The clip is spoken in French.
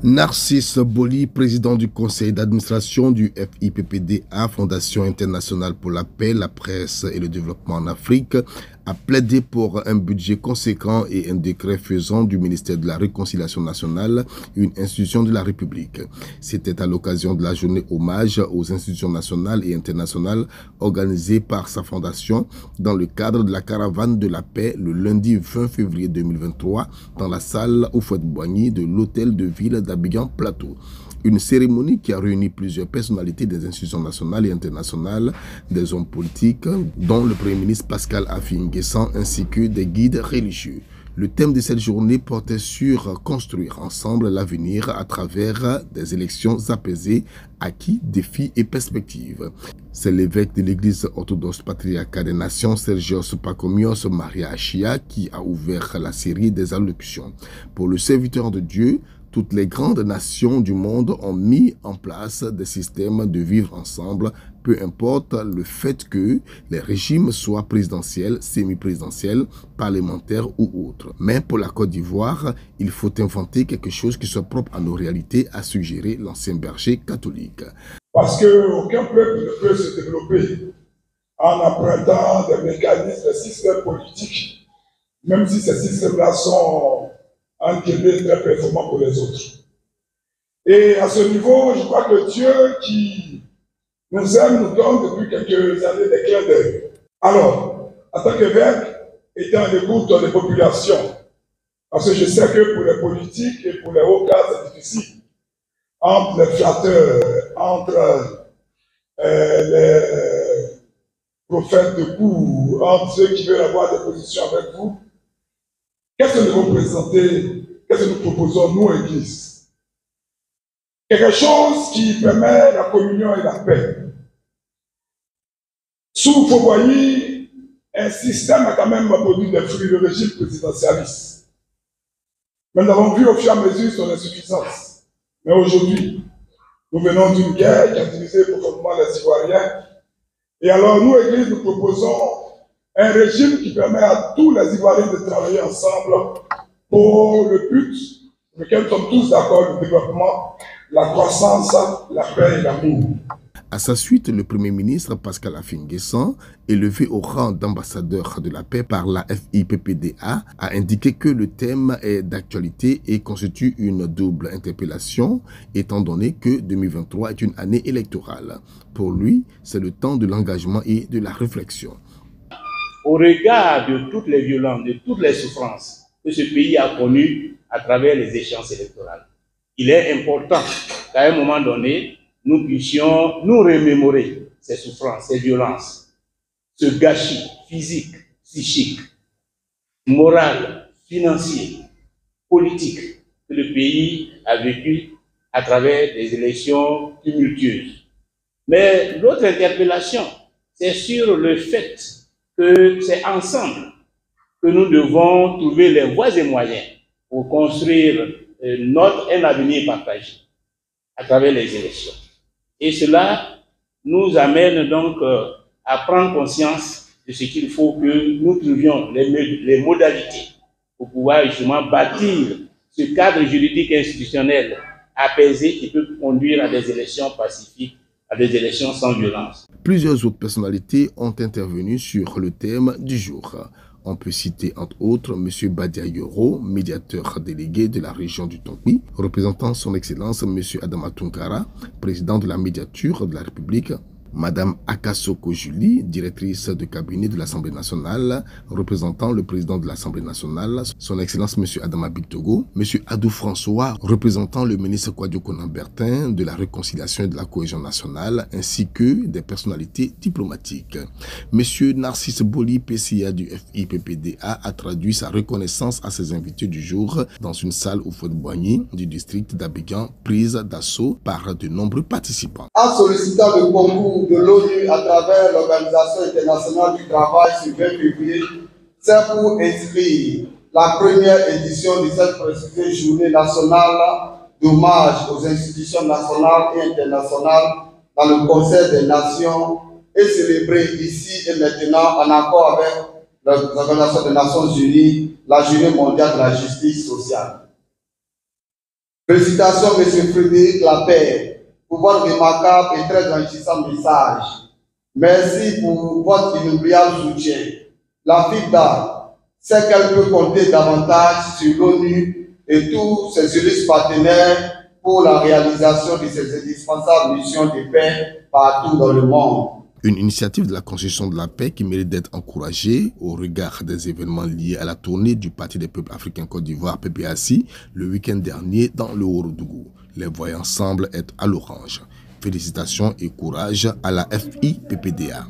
Narcisse Boli, président du conseil d'administration du FIPPDA, Fondation internationale pour la paix, la presse et le développement en Afrique, a plaidé pour un budget conséquent et un décret faisant du ministère de la Réconciliation nationale une institution de la République. C'était à l'occasion de la journée hommage aux institutions nationales et internationales organisée par sa fondation dans le cadre de la caravane de la paix le lundi 20 février 2023 dans la salle Houphouët-Boigny de l'hôtel de ville d'Abidjan Plateau. Une cérémonie qui a réuni plusieurs personnalités des institutions nationales et internationales, des hommes politiques, dont le Premier ministre Pascal Affi N'Guessan, ainsi que des guides religieux. Le thème de cette journée portait sur construire ensemble l'avenir à travers des élections apaisées, acquis, défis et perspectives. C'est l'évêque de l'église orthodoxe patriarcat des nations, Sergios Pacomios Maria Achia, qui a ouvert la série des allocutions. Pour le serviteur de Dieu, toutes les grandes nations du monde ont mis en place des systèmes de vivre ensemble, peu importe le fait que les régimes soient présidentiels, semi-présidentiels, parlementaires ou autres. Mais pour la Côte d'Ivoire, il faut inventer quelque chose qui soit propre à nos réalités, a suggéré l'ancien berger catholique. Parce qu'aucun peuple ne peut se développer en empruntant des mécanismes, des systèmes politiques, même si ces systèmes-là sont enquêtés très performants pour les autres. Et à ce niveau, je crois que Dieu qui nous aime nous donne depuis quelques années des clins d'œil. Alors, en tant qu'évêque, étant à l'écoute des populations, parce que je sais que pour les politiques et pour les hauts cadres, c'est difficile, entre les flatteurs, entre les prophètes de cour, entre ceux qui veulent avoir des positions avec vous, qu'est-ce que nous représentons, qu'est-ce que nous proposons, nous, Église? Quelque chose qui permet la communion et la paix. Sous Houphouët-Boigny, un système a quand même produit des fruits, le régime présidentialiste. Mais nous avons vu au fur et à mesure son insuffisance. Mais aujourd'hui, nous venons d'une guerre qui a divisé profondément les Ivoiriens. Et alors, nous, Église, nous proposons un régime qui permet à tous les Ivoiriens de travailler ensemble pour le but pour lequel nous sommes tous d'accord, le développement, la croissance, la paix et l'amour. À sa suite, le Premier ministre Pascal Affi N'Guessan, élevé au rang d'ambassadeur de la paix par la FIPPDA, a indiqué que le thème est d'actualité et constitue une double interpellation, étant donné que 2023 est une année électorale. Pour lui, c'est le temps de l'engagement et de la réflexion. Au regard de toutes les violences, de toutes les souffrances que ce pays a connues à travers les échéances électorales, il est important qu'à un moment donné, nous puissions nous remémorer ces souffrances, ces violences, ce gâchis physique, psychique, moral, financier, politique que le pays a vécu à travers des élections tumultueuses. Mais l'autre interpellation, c'est sur le fait que c'est ensemble que nous devons trouver les voies et moyens pour construire un avenir partagé à travers les élections. Et cela nous amène donc à prendre conscience de ce qu'il faut que nous trouvions les modalités pour pouvoir justement bâtir ce cadre juridique et institutionnel apaisé qui peut conduire à des élections pacifiques, à des élections sans violence. Plusieurs autres personnalités ont intervenu sur le thème du jour. On peut citer entre autres M. Badia Yoro, médiateur délégué de la région du Tonki, représentant son Excellence M. Adama Tunkara, président de la médiature de la République, Madame Akasoko Julie, directrice de cabinet de l'Assemblée nationale, représentant le président de l'Assemblée nationale, son Excellence M. Adama Bictogo, M. Adou François, représentant le ministre Kouadio Konan-Bertin de la Réconciliation et de la Cohésion nationale, ainsi que des personnalités diplomatiques. M. Narcisse Boli, PCA du FIPPDA, a traduit sa reconnaissance à ses invités du jour dans une salle Houphouët-Boigny du district d'Abidjan, prise d'assaut par de nombreux participants. En sollicitant le concours de l'ONU à travers l'Organisation internationale du travail sur 20 février, c'est pour inscrire la première édition de cette prestigieuse journée nationale d'hommage aux institutions nationales et internationales dans le Conseil des Nations et célébrer ici et maintenant en accord avec l'Organisation des Nations Unies la Journée mondiale de la justice sociale. Félicitations, M. Frédéric Lapère, pour votre remarquable et très enrichissant message. Merci pour votre inoubliable soutien. La FIDA sait qu'elle peut compter davantage sur l'ONU et tous ses juristes partenaires pour la réalisation de ces indispensables missions de paix partout dans le monde. Une initiative de la construction de la paix qui mérite d'être encouragée au regard des événements liés à la tournée du Parti des peuples africains Côte d'Ivoire, PPAC, le week-end dernier dans le Haut-Rodougou. Les voyants semblent être à l'orange. Félicitations et courage à la FIPPDA.